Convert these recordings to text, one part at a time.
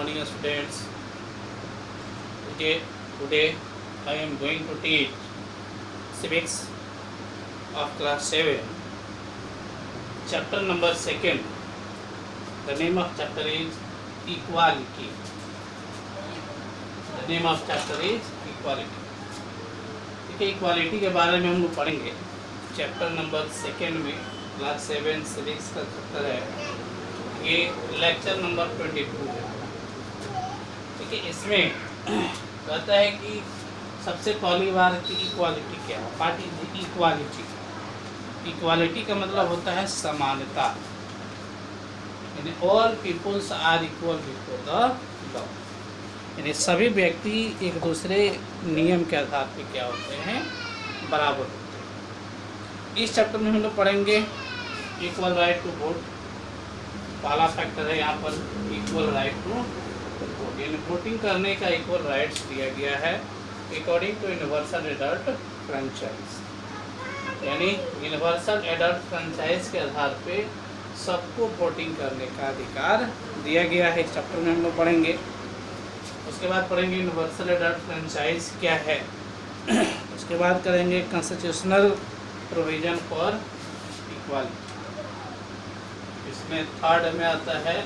morning students. Today I am going to teach civics of class 7, chapter number 2. The name of chapter is equality. The name of chapter is equality. ठीक है, equality के बारे में हम लोग पढ़ेंगे chapter number 2 में, class 7 civics का चैप्टर है। ये लेक्चर नंबर 22 है। ठीक है, इसमें कहता है कि सबसे पहली बार की इक्वालिटी क्या है। What is equality? इक्वालिटी का मतलब होता है समानता, यानी all peoples are equal before the law, यानी सभी व्यक्ति एक दूसरे नियम के आधार पर क्या होते हैं, बराबर होते हैं। इस चैप्टर में हम लोग पढ़ेंगे इक्वल राइट टू वोट। पहला फैक्टर है यहाँ पर इक्वल राइट टू वोट, यानी वोटिंग करने का इक्वल राइट्स दिया गया है according to universal adult franchise, यानी यूनिवर्सल एडल्ट फ्रेंचाइज के आधार पे सबको वोटिंग करने का अधिकार दिया गया है। इस चैप्टर में हम लोग पढ़ेंगे। उसके बाद पढ़ेंगे यूनिवर्सल एडल्ट फ्रेंचाइज क्या है। उसके बाद करेंगे कॉन्स्टिट्यूशनल प्रोविजन फॉर इक्वालिटी। इसमें थर्ड में आता है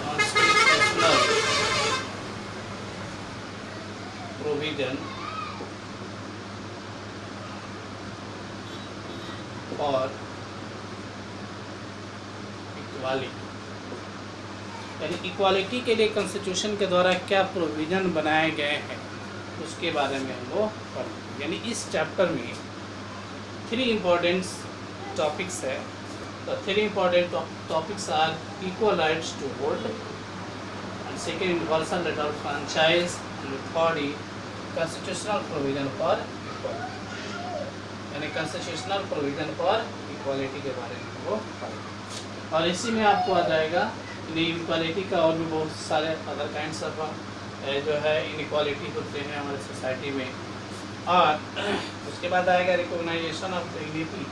कॉन्स्टिट्यूशनल प्रोविजन फॉर इक्वालिटी, यानी इक्वालिटी के लिए कॉन्स्टिट्यूशन के द्वारा क्या प्रोविजन बनाए गए हैं उसके बारे में हम लोग पढ़ेंगे। यानी इस चैप्टर में 3 इम्पोर्टेंट टॉपिक्स है। The 3 important topics are equal rights to vote, and second universal adult franchise, and third constitutional provision for equality, यानी constitutional provision for equality के बारे में वो पढ़ेंगे। और इसी में आपको आ जाएगा इनइक्वालिटी का और भी बहुत सारे अदर काइंड्स ऑफ जो है इनइक्वालिटी होते हैं हमारे सोसाइटी में। और उसके बाद आएगा recognization of dignity,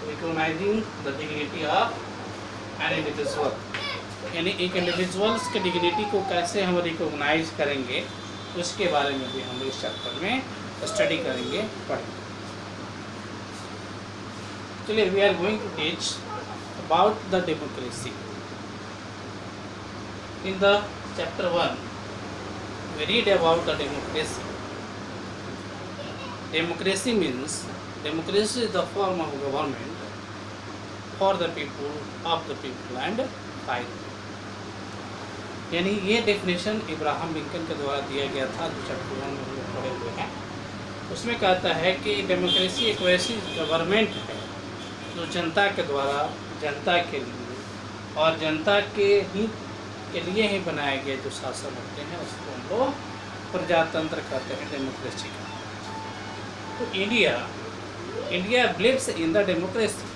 recognizing the dignity of an individual, यानी एक इंडिविजुअल्स के डिग्निटी को कैसे हम रिकॉग्नाइज करेंगे उसके बारे में भी हम लोग इस चैप्टर में स्टडी करेंगे, पढ़ेंगे। चलिए, we are going to teach about the democracy. In the chapter 1 we read about the democracy. Democracy means democracy is the form of government for the people, of the people and by the people. यानी ये definition Abraham Lincoln के द्वारा दिया गया था जो chapter 1 में हम लोग पढ़े हुए हैं। उसमें कहता है कि डेमोक्रेसी एक वैसी गवर्नमेंट है जो जनता के द्वारा, जनता के लिए और जनता के हित के लिए ही बनाए गए जो शासन होते हैं उसको हम लोग प्रजातंत्र कहते हैं, डेमोक्रेसी का। तो India believes in the democracy.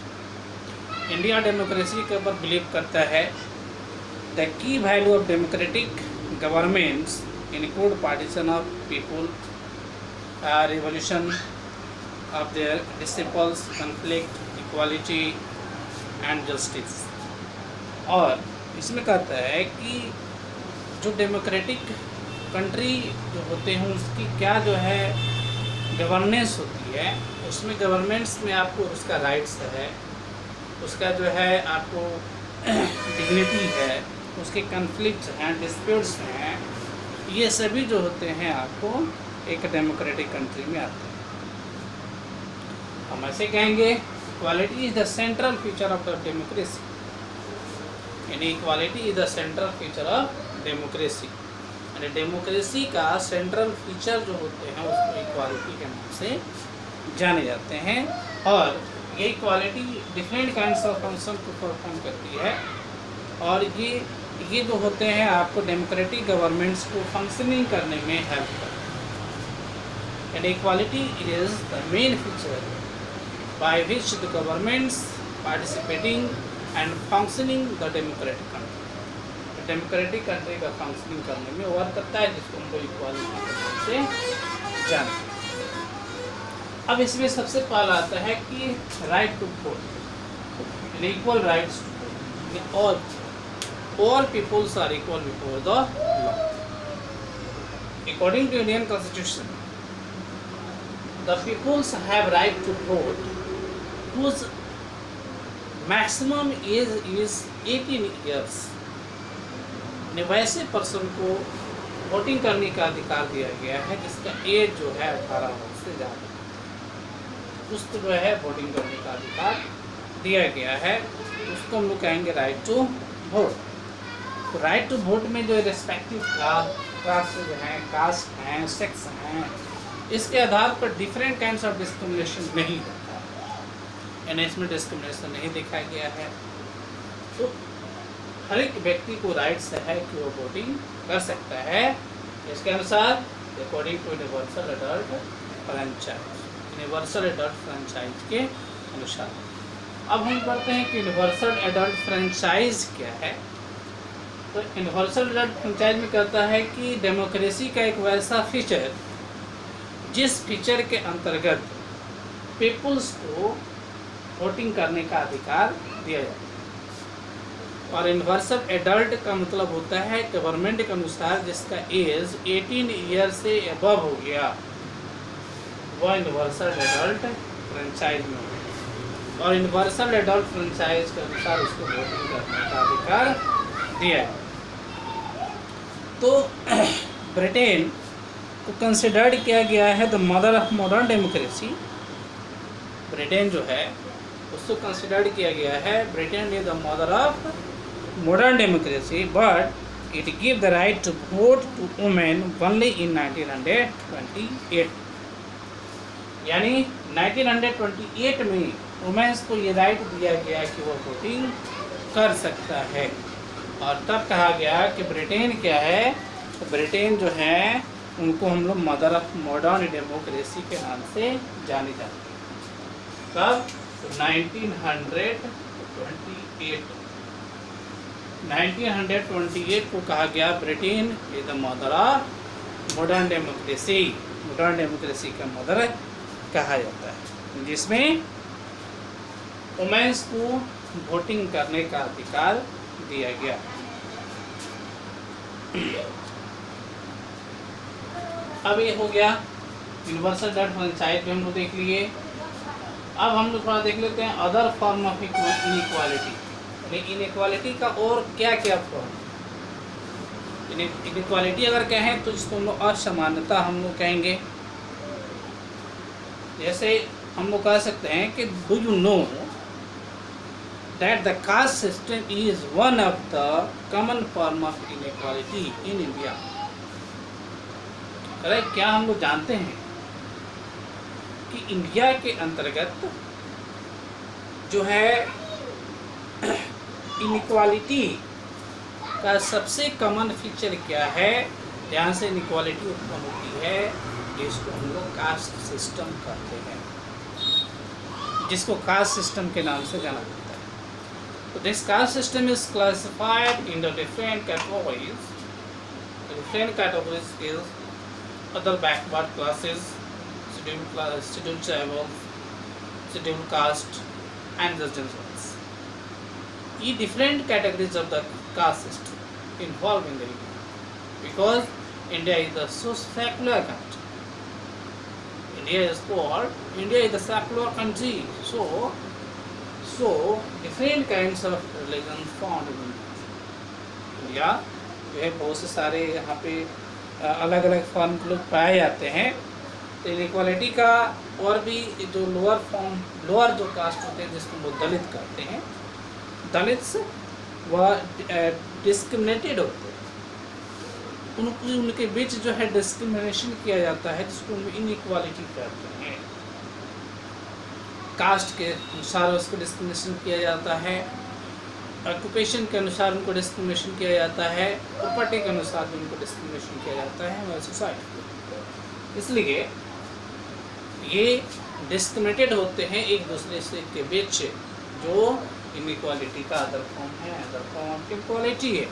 India democracy के ऊपर बिलीव करता है। The key value of democratic governments include partition of people, revolution of their disciples, conflict, equality and justice. और इसमें कहता है कि जो डेमोक्रेटिक कंट्री जो होते हैं उसकी क्या जो है गवर्नेंस होती है, उसमें गवर्नमेंट्स में आपको उसका राइट्स है, उसका जो है आपको डिग्निटी है, उसके कन्फ्लिक्ट हैं, डिस्प्यूट्स हैं, ये सभी जो होते हैं आपको एक डेमोक्रेटिक कंट्री में आते हैं। हम ऐसे कहेंगे equality is the central feature of the democracy, यानी equality is the central feature of democracy, यानी डेमोक्रेसी का सेंट्रल फीचर जो होते हैं उसको इक्वालिटी के नाम से जाने जाते हैं। और ये equality different kinds of function को परफॉर्म करती है, और ये जो होते हैं आपको डेमोक्रेटिक गवर्नमेंट्स को फंक्शनिंग करने में हेल्प करते हैं। And equality is the main feature by which the governments participating and functioning the democratic country, democratic country का फंक्शनिंग करने में वर्क करता है, जिसको हम लोग इक्वालिटी के नाम से जानते हैं। अब इसमें सबसे पहला आता है कि right to vote, equal rights to vote. और all peoples are equal before the law. According to Indian Constitution, the peoples have right to vote whose maximum age is 18 years. वैसे पर्सन को वोटिंग करने का अधिकार दिया गया है जिसका एज जो है 18 वर्ष से ज़्यादा, उसको जो है वोटिंग करने का अधिकार दिया गया है, उसको हम लोग कहेंगे राइट टू वोट। तो राइट टू वोट में जो रेस्पेक्टिव क्लासेज हैं, कास्ट हैं, सेक्स हैं, इसके आधार पर डिफरेंट काइंड्स ऑफ डिस्क्रिमिनेशन नहीं होता है, इसमें डिस्क्रिमिनेशन नहीं देखा गया है। तो हर एक व्यक्ति को राइट्स है कि वो वोटिंग कर सकता है इसके अनुसार, according to universal adult franchise, universal adult franchise के अनुसार। अब हम पढ़ते हैं कि यूनिवर्सल एडल्ट फ्रेंचाइज क्या है। तो यूनिवर्सल एडल्ट फ्रेंचाइज में कहता है कि डेमोक्रेसी का एक वैसा फीचर जिस फीचर के अंतर्गत पीपुल्स को वोटिंग करने का अधिकार दिया जाता है। और यूनिवर्सल एडल्ट का मतलब होता है गवर्नमेंट के अनुसार जिसका एज 18 ईयर से अबव हो गया, वह यूनिवर्सल एडल्ट फ्रेंचाइज में हो, और यूनिवर्सल एडल्ट फ्रेंचाइज के अनुसार उसको वोटिंग करने का अधिकार दिया है। तो ब्रिटेन को कंसिडर्ड किया गया है the mother of modern democracy. Britain जो है उसको कंसिडर्ड किया गया है, Britain is the mother of modern democracy, but it give the right to vote to women only in 1928। यानी 1928 में वुमेन्स को ये राइट दिया गया कि वो वोटिंग कर सकता है। और तब कहा गया कि ब्रिटेन क्या है, तो ब्रिटेन जो है उनको हम लोग मदर ऑफ मॉडर्न डेमोक्रेसी के नाम से जानी जाती है। तब 1928 को कहा गया Britain is the mother of modern democracy, modern democracy का मदर कहा जाता है, जिसमें वुमेन्स को वोटिंग करने का अधिकार दिया गया। अब ये हो गया यूनिवर्सल एडल्ट फ्रेंचाइज भी हम लोग देख लिए। अब हम लोग थोड़ा देख लेते हैं other form of inequality. Inequality का और क्या क्या फॉर्म, इनइक्वालिटी अगर कहें तो जिसको हम लोग असमानता हम लोग कहेंगे। जैसे हम लोग कह सकते हैं कि do you know that the caste system is one of the common form of inequality in India. अरे क्या हम लोग जानते हैं कि इंडिया के अंतर्गत जो है इनइक्वालिटी का सबसे कॉमन फीचर क्या है, जहाँ से इनइक्वालिटी उत्पन्न होती है, जिसको हम लोग कास्ट सिस्टम कहते हैं, जिसको कास्ट सिस्टम के नाम से जाना जाता है। तो this caste system is classified in the different categories. Different categories is other backward classes, scheduled tribal, scheduled caste and the generals. ये different categories of the caste system involved in the India, because India is a secular country. India is called, India is a secular country, so different kinds of religion found in India। जो है बहुत से सारे यहाँ पे अलग अलग form के लोग पाए जाते हैं। तो इनइक्वालिटी का और भी जो लोअर जो कास्ट होते हैं जिसको वो दलित कहते हैं, दलित्स वह डिस्क्रिमिनेटेड होते हैं, उनके बीच जो है डिस्क्रिमिनेशन किया जाता है, जिसको इनइक्वालिटी कहते हैं। कास्ट के अनुसार उसको डिस्क्रिमिनेशन किया जाता है, ऑक्यूपेशन के अनुसार उनको डिस्क्रिमिनेशन किया जाता है, प्रॉपर्टी के अनुसार भी उनको डिस्क्रिमिनेशन किया जाता है हमारी सोसाइटी। इसलिए ये डिस्क्रिमिनेटेड होते हैं एक दूसरे से के बीच, जो इनइक्वालिटी का अदर फॉर्म है, अदर फॉर्म ऑफ इक्वालिटी है,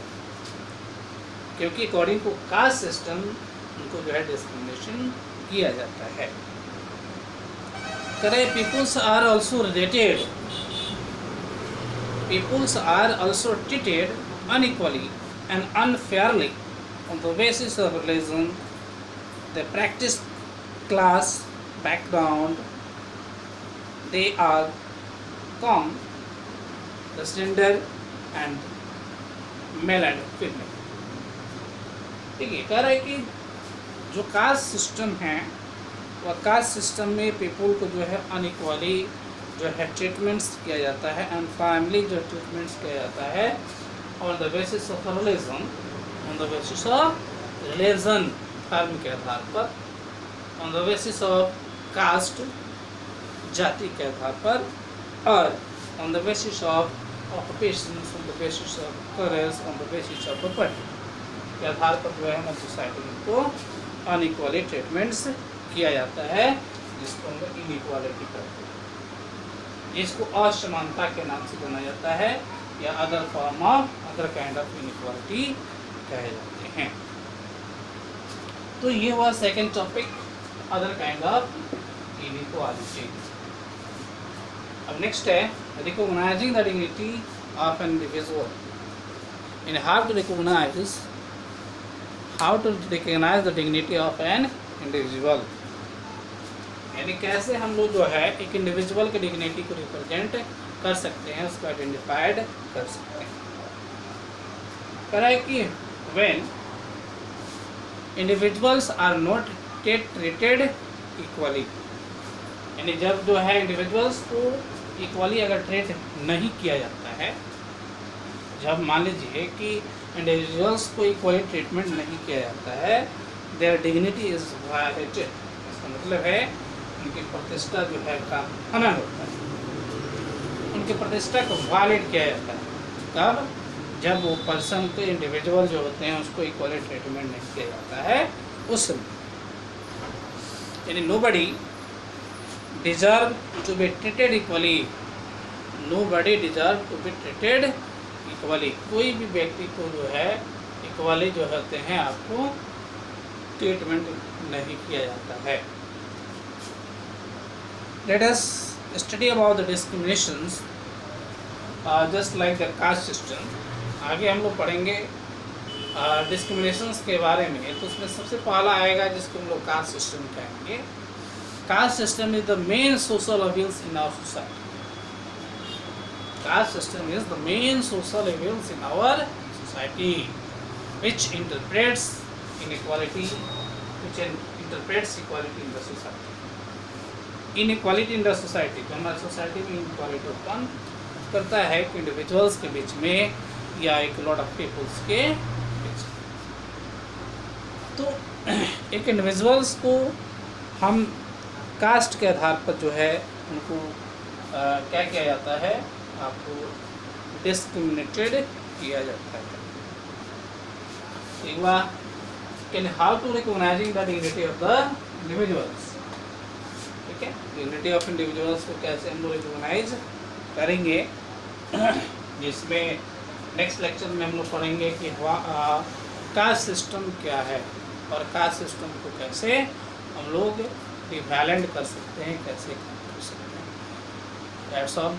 क्योंकि अकॉर्डिंग टू कास्ट सिस्टम उनको जो है डिस्क्रिमिनेशन किया जाता है। करें peoples are also treated unequally and unfairly on the basis of religion, the practice, class, background, they are come, the gender and male and female. ठीक है, कह रहा है कि जो कास्ट सिस्टम है वह कास्ट सिस्टम में पीपल को जो है अनइक्वली जो है ट्रीटमेंट्स किया जाता है, अनफैमिली जो ट्रीटमेंट्स किया जाता है on the basis of religion, on the basis of religion धर्म के आधार पर, on the basis of caste जाति के आधार पर, और on the basis of occupations, on the basis of careers, on the basis of property के आधार पर जो है हमारी सोसाइटी में को अनइक्वली ट्रीटमेंट्स किया जाता है, जिसको हम लोग इनइक्वालिटी कहते हैं। इसको असमानता के नाम से जाना जाता है या other form of other kind of inequality कहे जाते हैं। तो ये हुआ second topic, other kind of inequality. अब नेक्स्ट है recognizing the dignity of an individual. And how to recognize the dignity of an individual, यानी कैसे हम लोग जो है एक इंडिविजुअल की डिग्निटी को रिप्रेजेंट कर सकते हैं, उसको आइडेंटिफाइड कर सकते हैं। कह रहा है कि when individuals are not treated equally, यानी जब जो है इंडिविजुअल्स को इक्वली अगर ट्रीट नहीं किया जाता है, जब मान लीजिए कि इंडिविजुअल्स को इक्वली ट्रीटमेंट नहीं किया जाता है, देयर डिग्निटी इज वायलेटेड, इसका मतलब है उनकी प्रतिष्ठा जो है का हनन होता है, उनकी प्रतिष्ठा को वायलेट किया जाता है। तब जब वो पर्सन को इंडिविजुअल जो होते हैं उसको इक्वली ट्रीटमेंट नहीं किया जाता है, उस यानी nobody deserve to be treated equally, nobody deserve to be treated equally, कोई भी व्यक्ति को जो है इक्वली जो होते हैं आपको ट्रीटमेंट नहीं किया जाता है। Let us study about the discriminations just like the caste system। आगे हम लोग पढ़ेंगे डिस्क्रिमिनेशंस के बारे में, तो उसमें सबसे पहला आएगा जिसको हम लोग कास्ट सिस्टम कहेंगे। Caste system is the main social evils in our society. Caste system is the main social evils in our society, which interprets inequality, which interprets equality in the society. Inequality in the society, जो हमारी society में inequality उत्पन्न करता है कि individuals के बीच में या एक लॉट ऑफ पीपल्स के बीच। तो एक इंडिविजुअल्स को हम कास्ट के आधार पर जो है उनको क्या किया जाता है, आपको डिस्क्रिमिनेटेड किया जाता है। एक बार can how to recognising the dignity of the individuals, ठीक है, डिग्निटी ऑफ इंडिविजुअल्स को कैसे हम लोग रिकॉग्नाइज करेंगे, जिसमें नेक्स्ट लेक्चर में हम लोग पढ़ेंगे कि कास्ट सिस्टम क्या है और कास्ट सिस्टम को कैसे हम लोग डिवैलेंट कर सकते हैं, कैसे कर सकते हैं। That's all.